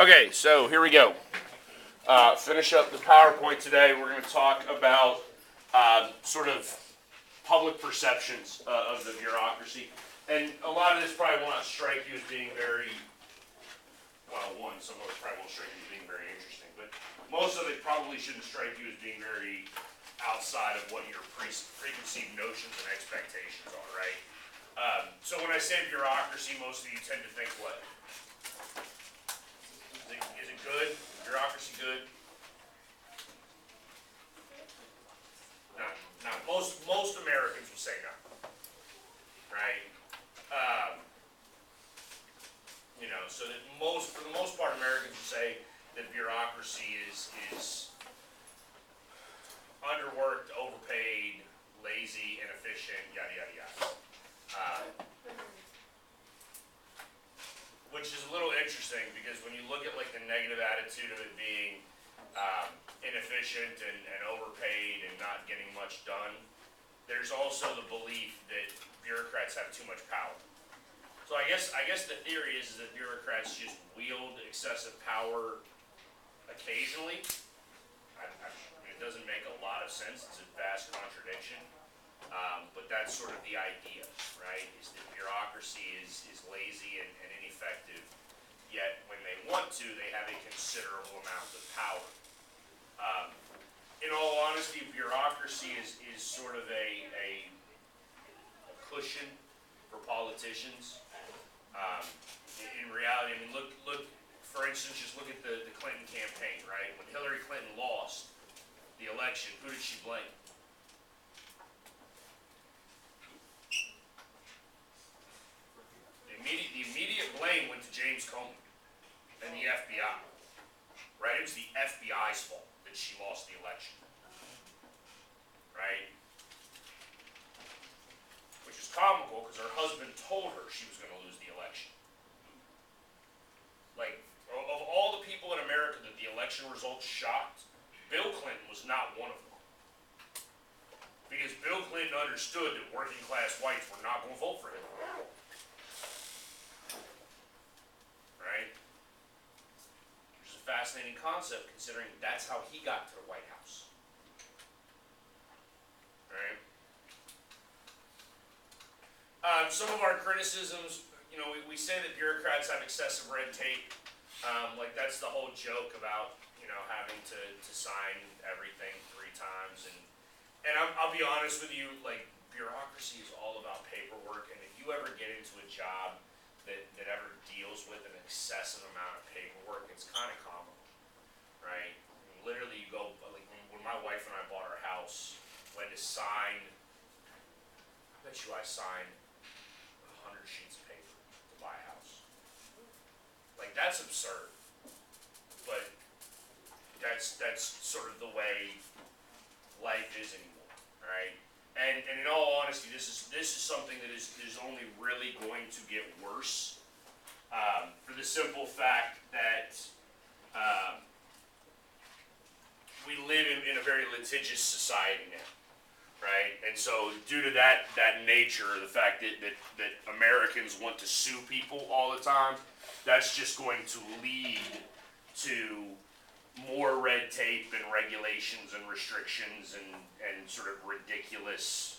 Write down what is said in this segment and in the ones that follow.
Okay, so here we go. Finish up the PowerPoint today. We're going to talk about sort of public perceptions of the bureaucracy. And a lot of this probably will not strike you as being very, well, some of it probably won't strike you as being very interesting, but most of it probably shouldn't strike you as being very outside of what your preconceived notions and expectations are, right? So when I say bureaucracy, most of you tend to think what? Is it good? Bureaucracy good? No. Most Americans will say no. Right? So that for the most part, Americans will say that bureaucracy is underworked, overpaid, lazy, inefficient, yada yada yada. Which is a little interesting because when you look at like the negative attitude of it being inefficient and overpaid and not getting much done, there's also the belief that bureaucrats have too much power. So I guess the theory is that bureaucrats just wield excessive power occasionally. I mean, it doesn't make a lot of sense. It's a vast contradiction. But that's sort of the idea, right? Is that bureaucracy is lazy and ineffective, yet when they want to, they have a considerable amount of power. In all honesty, bureaucracy is sort of a cushion for politicians. In reality, I mean, look. For instance, just look at the Clinton campaign, right? When Hillary Clinton lost the election, who did she blame? The immediate blame went to James Comey and the FBI, right? It was the FBI's fault that she lost the election, right? Which is comical because her husband told her she was going to lose the election. Like, of all the people in America that the election results shocked, Bill Clinton was not one of them. Because Bill Clinton understood that working class whites were not going to vote for him. Right? Which is a fascinating concept considering that's how he got to the White House. Right? Some of our criticisms, we say that bureaucrats have excessive red tape. Like that's the whole joke about, having to sign everything 3 times. And I'll be honest with you, like bureaucracy is all about paperwork. And if you ever get into a job that ever deals with an excessive amount of paperwork, it's kind of comical, right? I mean, literally, you go like when my wife and I bought our house, we had to sign. I bet you I signed 100 sheets of paper to buy a house. Like that's absurd, but that's sort of the way life is anymore, right? And in all honesty, this is something that is only really going to get worse, for the simple fact that we live in a very litigious society now, right? And so due to that nature, the fact that Americans want to sue people all the time, that's just going to lead to more red tape and regulations and restrictions and sort of ridiculous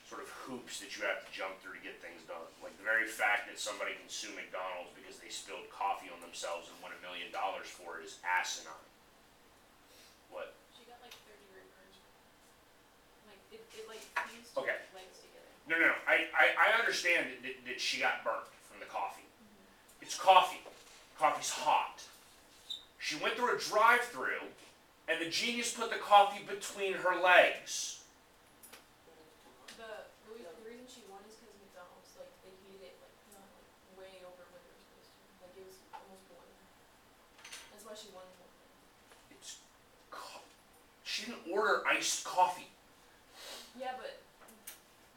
sort of hoops that you have to jump through to get things done. Like the very fact that somebody can sue McDonald's because they spilled coffee on themselves and won $1 million for it is asinine. What? She got like 30 returns. Like it fused okay. legs together. No. I understand that she got burnt from the coffee. Mm-hmm. It's coffee. Coffee's hot. She went through a drive-through, and the genius put the coffee between her legs. The reason she won is because McDonald's, like, they heated it, way over what they were supposed to. Like, it was almost boiling. That's why she won the whole thing. She didn't order iced coffee. Yeah, but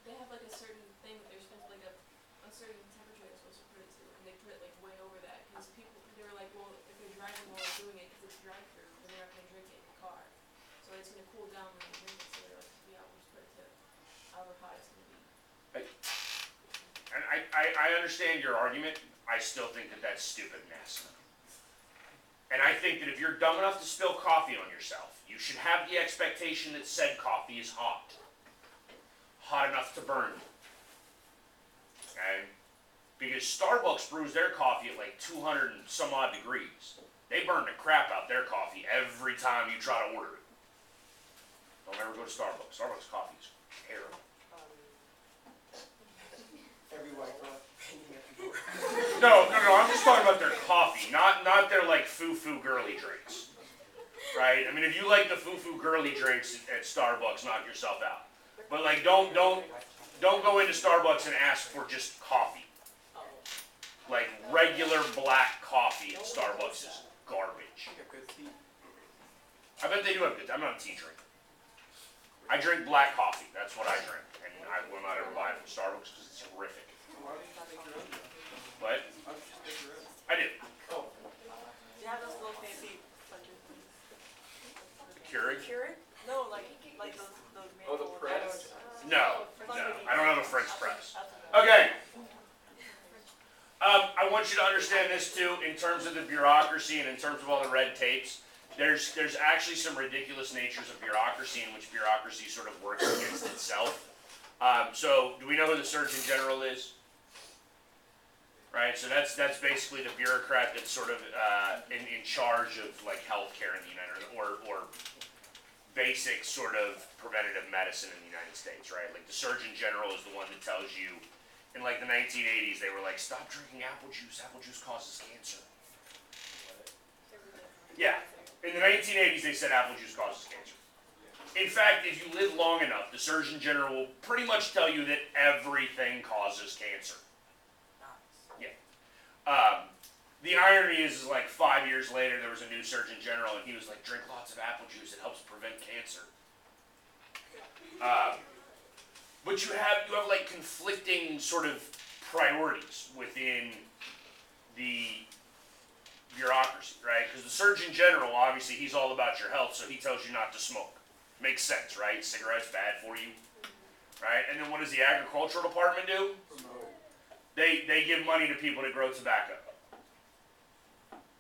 they have, like, a certain thing that they're supposed to, like, a certain temperature they're supposed to put it to, and they put it, like, way over that, because people, they were like, well, if they're driving while they're doing it, because it's drive-through, then they're not going to drink it in the car. So it's going to cool down when they drink it, so they're like, yeah, we'll just put it to however hot it's going to be. And I understand your argument. I still think that that's stupid and asinine. And I think that if you're dumb enough to spill coffee on yourself, you should have the expectation that said coffee is hot. Hot enough to burn you. Okay? Because Starbucks brews their coffee at like 200 and some odd degrees. They burn the crap out their coffee every time you try to order it. Don't ever go to Starbucks. Starbucks coffee is terrible. Every white girl hanging at the door. No, I'm just talking about their coffee, not their like foo-foo girly drinks. Right? I mean, if you like the foo-foo girly drinks at Starbucks, knock yourself out. But like, don't go into Starbucks and ask for just coffee. Like regular black coffee at Starbucks is garbage. I bet they do have good. I'm not a tea drinker. I drink black coffee. That's what I drink, and I will not ever buy it from Starbucks because it's horrific. What? I do. Oh. You have those little fancy fucking Keurig? Keurig? No, like those Oh, the manual press? No. I don't have a French press. Okay. I want you to understand this too, in terms of the bureaucracy and in terms of all the red tapes. There's actually some ridiculous natures of bureaucracy in which bureaucracy sort of works against itself. So, do we know who the Surgeon General is? Right, so that's basically the bureaucrat that's sort of in charge of like healthcare in the United, or basic sort of preventative medicine in the United States, right? Like the Surgeon General is the one that tells you, in like the 1980s, they were like, stop drinking apple juice causes cancer. Yeah, in the 1980s they said apple juice causes cancer. In fact, if you live long enough, the Surgeon General will pretty much tell you that everything causes cancer. The irony is like 5 years later, there was a new Surgeon General, and he was like, drink lots of apple juice, it helps prevent cancer. But you have like conflicting sort of priorities within the bureaucracy, right? Because the Surgeon General, obviously, he's all about your health, so he tells you not to smoke. Makes sense, right? Cigarettes bad for you, right? And then what does the agricultural department do? They give money to people to grow tobacco.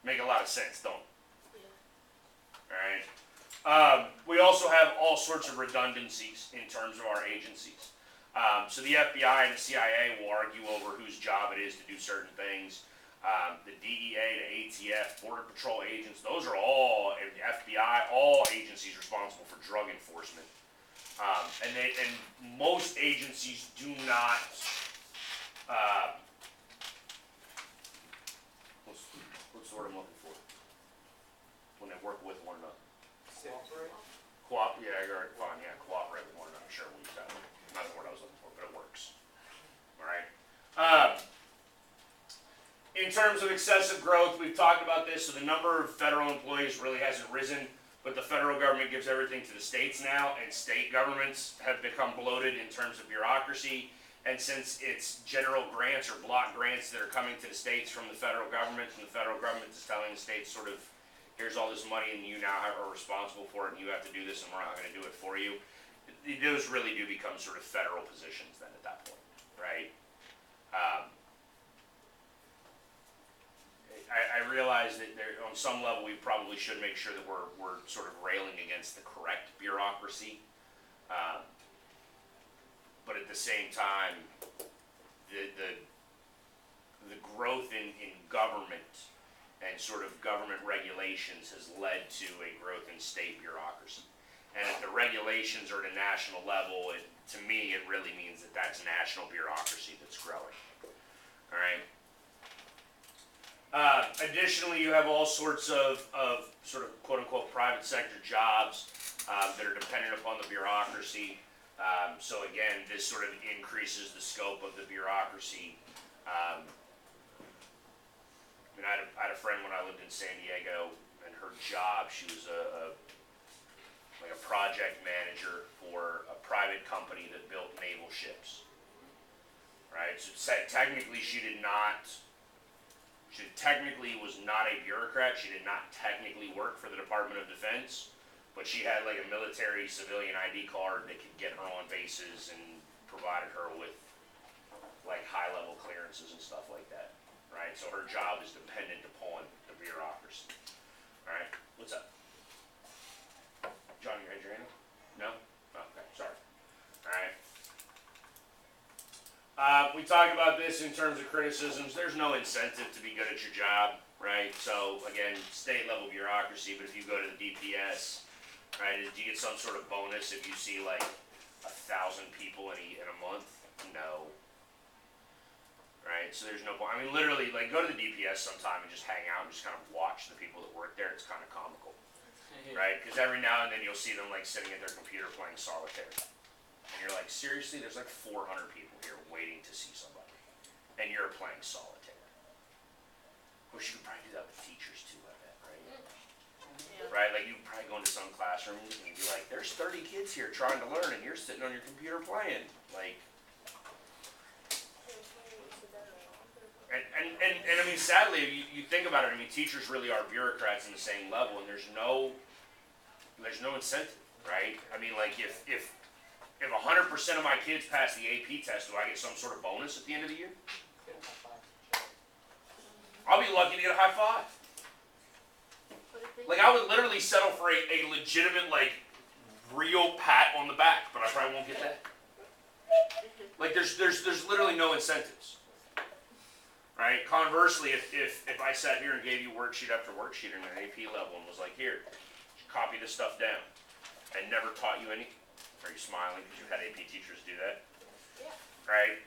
Make a lot of sense, don't it? Alright? We also have all sorts of redundancies in terms of our agencies. So the FBI and the CIA will argue over whose job it is to do certain things. The DEA, the ATF, Border Patrol agents, those are all, and the FBI, all agencies responsible for drug enforcement. And most agencies do not, what's the word I'm looking for? When they work with one another. Yeah, you're fine, yeah, cooperate with one another, sure, we'll use that word. Not the word I was looking for, but it works. Alright? In terms of excessive growth, we've talked about this, so the number of federal employees really hasn't risen, but the federal government gives everything to the states now, and state governments have become bloated in terms of bureaucracy, and since it's general grants or block grants that are coming to the states from the federal government, and the federal government is telling the states sort of, here's all this money and you now are responsible for it and you have to do this and we're not going to do it for you. Those really do become sort of federal positions then at that point, right? I realize that there, on some level we probably should make sure that we're sort of railing against the correct bureaucracy. But at the same time, the growth in government and sort of government regulations has led to a growth in state bureaucracy. And if the regulations are at a national level, to me it really means that that's national bureaucracy that's growing. All right. Additionally, you have all sorts of sort of quote-unquote private sector jobs that are dependent upon the bureaucracy. So again, this sort of increases the scope of the bureaucracy. I had a friend when I lived in San Diego, and her job, she was like a project manager for a private company that built naval ships. Right? So technically she technically was not a bureaucrat. She did not technically work for the Department of Defense, but she had like a military civilian ID card that could get her on bases and provided her with like high-level clearances and stuff like that, right? So her job is dependent upon the bureaucracy. All right, what's up? John, you raised your hand? No? Okay, sorry. All right. We talk about this in terms of criticisms. There's no incentive to be good at your job, right? So again, state level bureaucracy, but if you go to the DPS, right, do you get some sort of bonus if you see like 1,000 people in a month? No. Right, so there's no point. I mean, literally, like, go to the DPS sometime and just hang out and just kind of watch the people that work there. It's kind of comical, right? Because every now and then you'll see them like sitting at their computer playing solitaire. And you're like, seriously, there's like 400 people here waiting to see somebody. And you're playing solitaire. Wish you could probably do that with teachers too, I bet, right? Yeah. Right, like you probably go into some classroom and you'd be like, there's 30 kids here trying to learn and you're sitting on your computer playing. Like, and I mean, sadly, you think about it, I mean, teachers really are bureaucrats in the same level and there's no incentive, right? I mean, like if 100% of my kids pass the AP test, do I get some sort of bonus at the end of the year? I'll be lucky to get a high five. Like I would literally settle for a legitimate, like, real pat on the back, but I probably won't get that. Like there's literally no incentives. Right? Conversely, if I sat here and gave you worksheet after worksheet in an AP level and was like, here, copy this stuff down, and never taught you any, are you smiling because you've had AP teachers do that? Yeah. Right?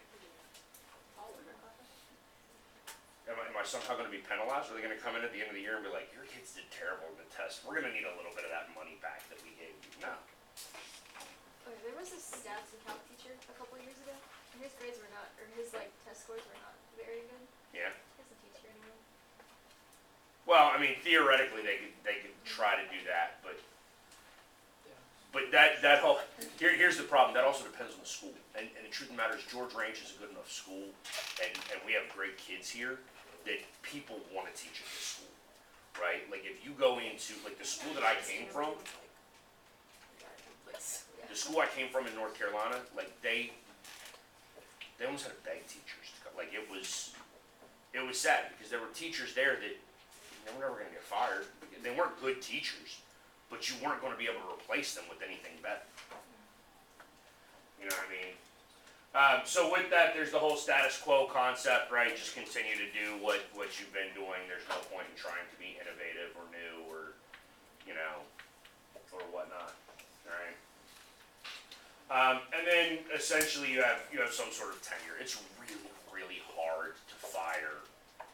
Am I somehow going to be penalized? Are they going to come in at the end of the year and be like, your kids did terrible in the test. We're going to need a little bit of that money back that we gave you. No. Okay, there was a stats and calc teacher a couple years ago, and his grades were not, or his like test scores were not very good. Yeah. He doesn't teach here anymore. Well, I mean, theoretically, they could try to do that, but that whole here's the problem. That also depends on the school. And the truth of the matter is, George Ranch is a good enough school, and we have great kids here that people want to teach at this school, right? Like if you go into like the school that I came from, the school I came from in North Carolina, like they almost had to beg teachers to come. Like it was sad because there were teachers there that they were never going to get fired. They weren't good teachers, but you weren't going to be able to replace them with anything better. You know what I mean? So with that, there's the whole status quo concept, right? Just continue to do what you've been doing. There's no point in trying to be innovative or new or, you know, or whatnot. All right. And then essentially you have some sort of tenure. It's really, really hard to fire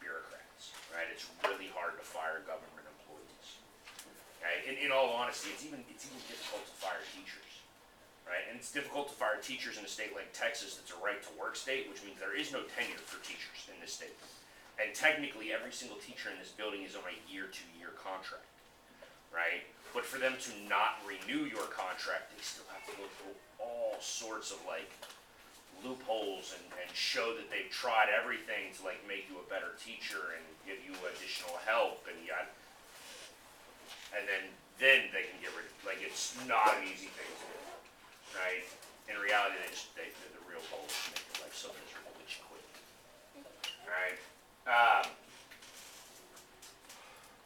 bureaucrats, right? It's really hard to fire government employees. Okay? In all honesty, it's even difficult to fire teachers. Right? And it's difficult to fire teachers in a state like Texas that's a right-to-work state, which means there is no tenure for teachers in this state. And technically, every single teacher in this building is on a year-to-year contract. Right? But for them to not renew your contract, they still have to go through all sorts of, like, loopholes and show that they've tried everything to, like, make you a better teacher and give you additional help and and then they can get rid of it. Like, it's not an easy thing to do. Right? In reality, the real goal is to make your life so miserable that you quit. Alright?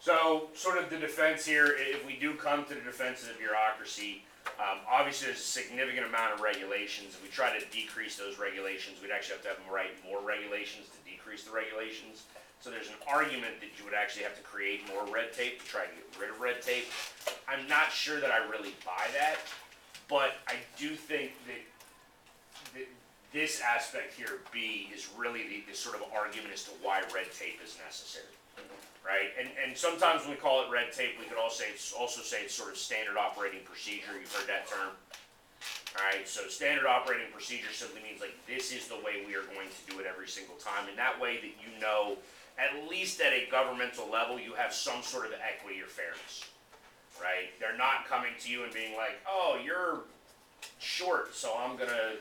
So, sort of the defense here, if we do come to the defense of the bureaucracy, obviously there's a significant amount of regulations. If we try to decrease those regulations, we'd actually have to have them write more regulations to decrease the regulations. So there's an argument that you would actually have to create more red tape to try to get rid of red tape. I'm not sure that I really buy that. But I do think that this aspect here, B, is really the sort of argument as to why red tape is necessary, right? And sometimes when we call it red tape, we could also say it's sort of standard operating procedure. You've heard that term, all right? So standard operating procedure simply means like this is the way we are going to do it every single time, and that way that you know, at least at a governmental level, you have some sort of equity or fairness. Right? They're not coming to you and being like, oh, you're short, so I'm going to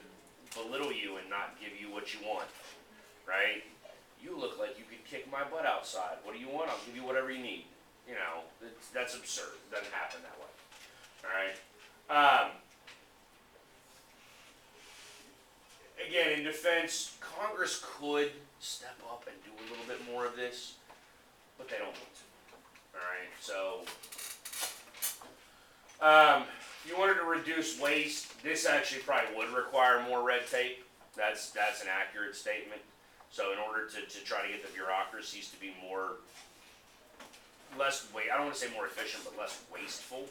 belittle you and not give you what you want. Right? You look like you could kick my butt outside. What do you want? I'll give you whatever you need. You know, that's absurd. It doesn't happen that way. All right? again, in defense, Congress could step up and do a little bit more of this, but they don't want to. Alright, so, if you wanted to reduce waste, this actually probably would require more red tape. That's an accurate statement. So in order to try to get the bureaucracies to be I don't want to say more efficient, but less wasteful,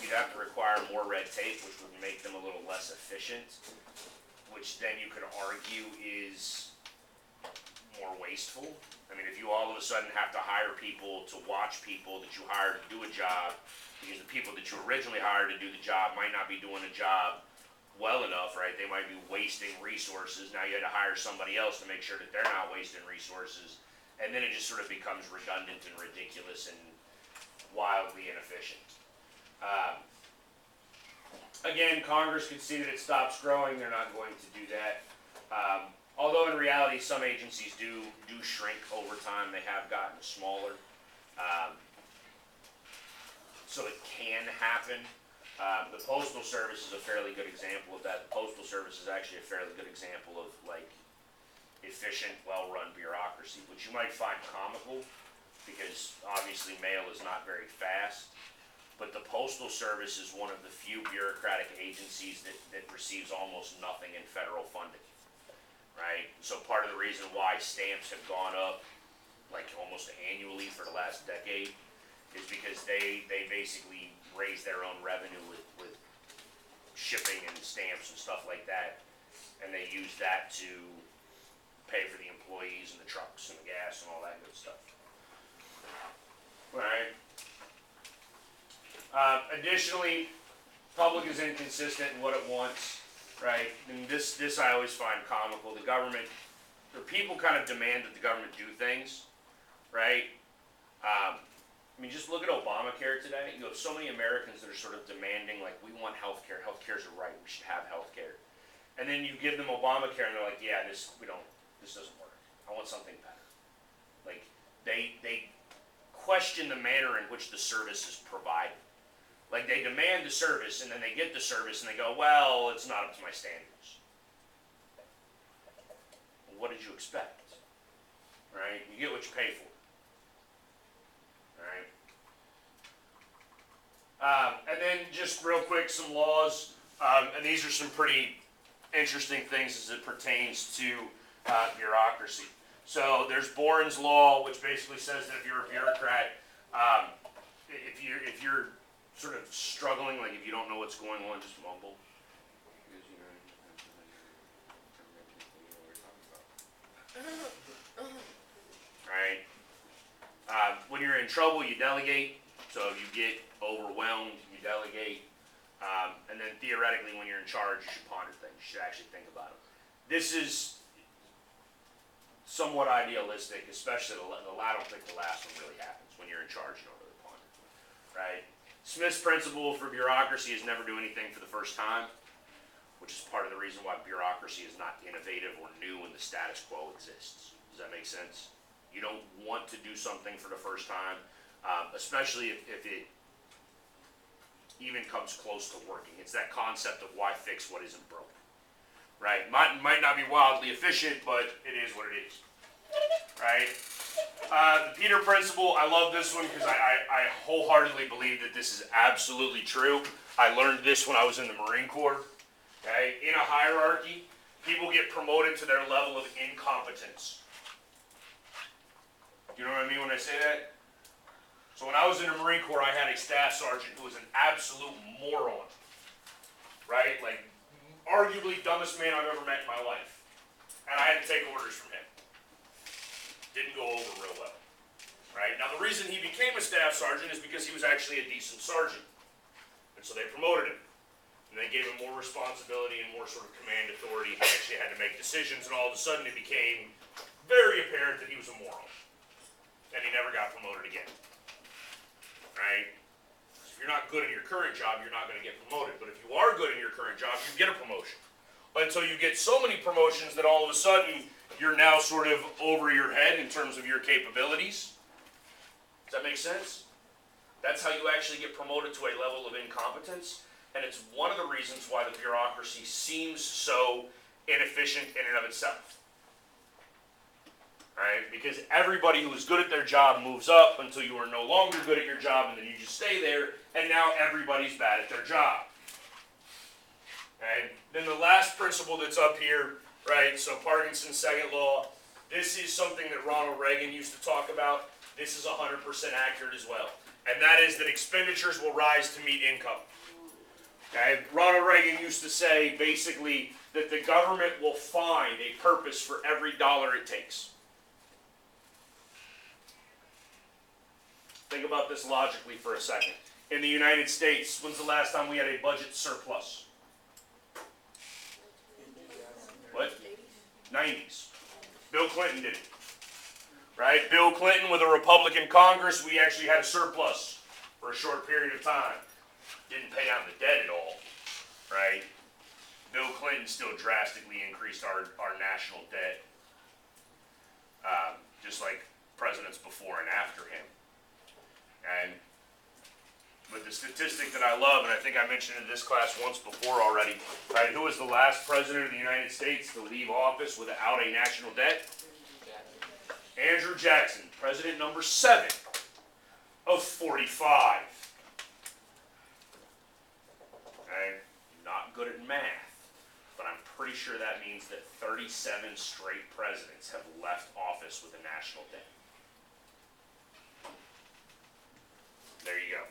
you'd have to require more red tape, which would make them a little less efficient, which then you could argue is more wasteful. I mean, if you all of a sudden have to hire people to watch people that you hired to do a job, because the people that you originally hired to do the job might not be doing a job well enough, right? They might be wasting resources. Now you had to hire somebody else to make sure that they're not wasting resources. And then it just sort of becomes redundant and ridiculous and wildly inefficient. Again, Congress could see that it stops growing. They're not going to do that. Although in reality, some agencies do shrink over time. They have gotten smaller. So it can happen. The Postal Service is a fairly good example of that. The Postal Service is actually a fairly good example of, like, efficient, well-run bureaucracy, which you might find comical, because obviously mail is not very fast. But the Postal Service is one of the few bureaucratic agencies that receives almost nothing in federal funding, right? So part of the reason why stamps have gone up, like, almost annually for the last decade, is because they basically raise their own revenue with shipping and stamps and stuff like that, and they use that to pay for the employees and the trucks and the gas and all that good stuff. Right. Additionally, public is inconsistent in what it wants, right? And this I always find comical. The government, or people kind of demand that the government do things, right? I mean, just look at Obamacare today. You have so many Americans that are sort of demanding, like, we want health care. Health care is a right. We should have health care. And then you give them Obamacare, and they're like, yeah, this doesn't work. I want something better. Like, they question the manner in which the service is provided. Like, they demand the service, and then they get the service, and they go, well, it's not up to my standards. Well, what did you expect? Right? You get what you pay for. And then just real quick, some laws, and these are some pretty interesting things as it pertains to bureaucracy. So there's Boren's Law, which basically says that if you're a bureaucrat, if you're sort of struggling, like if you don't know what's going on, just mumble. Right? When you're in trouble, you delegate. So if you get overwhelmed, you delegate. And then theoretically, when you're in charge, you should ponder things. You should actually think about them. This is somewhat idealistic, especially I don't think the last one really happens. When you're in charge, you don't really ponder. Right? Smith's principle for bureaucracy is never do anything for the first time, which is part of the reason why bureaucracy is not innovative or new when the status quo exists. Does that make sense? You don't want to do something for the first time, especially if it even comes close to working. It's that concept of why fix what isn't broken, right? Might not be wildly efficient, but it is what it is, right? The Peter Principle, I love this one because I wholeheartedly believe that this is absolutely true. I learned this when I was in the Marine Corps, okay? In a hierarchy, people get promoted to their level of incompetence. You know what I mean when I say that? So when I was in the Marine Corps, I had a staff sergeant who was an absolute moron, right? Like, arguably dumbest man I've ever met in my life. And I had to take orders from him. Didn't go over real well, right? Now the reason he became a staff sergeant is because he was actually a decent sergeant. And so they promoted him. And they gave him more responsibility and more sort of command authority. He actually had to make decisions, and all of a sudden it became very apparent that he was a moron. And he never got promoted again. Right? If you're not good in your current job, you're not going to get promoted. But if you are good in your current job, you get a promotion. Until you get so many promotions that all of a sudden you're now sort of over your head in terms of your capabilities. Does that make sense? That's how you actually get promoted to a level of incompetence. And it's one of the reasons why the bureaucracy seems so inefficient in and of itself. Right? Because everybody who is good at their job moves up until you are no longer good at your job, and then you just stay there, and now everybody's bad at their job. And then the last principle that's up here, right, so Parkinson's second law, this is something that Ronald Reagan used to talk about. This is 100% accurate as well. And that is that expenditures will rise to meet income. Okay? Ronald Reagan used to say, basically, that the government will find a purpose for every dollar it takes. Think about this logically for a second. In the United States, when's the last time we had a budget surplus? What? 90s. Bill Clinton did it. Right? Bill Clinton with a Republican Congress, we actually had a surplus for a short period of time. Didn't pay down the debt at all. Right? Bill Clinton still drastically increased our national debt. Just like presidents before and after him. And with the statistic that I love, and I think I mentioned in this class once before already, right? Who was the last president of the United States to leave office without a national debt? Andrew Jackson, president number 7 of 45. Okay? Not good at math, but I'm pretty sure that means that 37 straight presidents have left office with a national debt. There you go.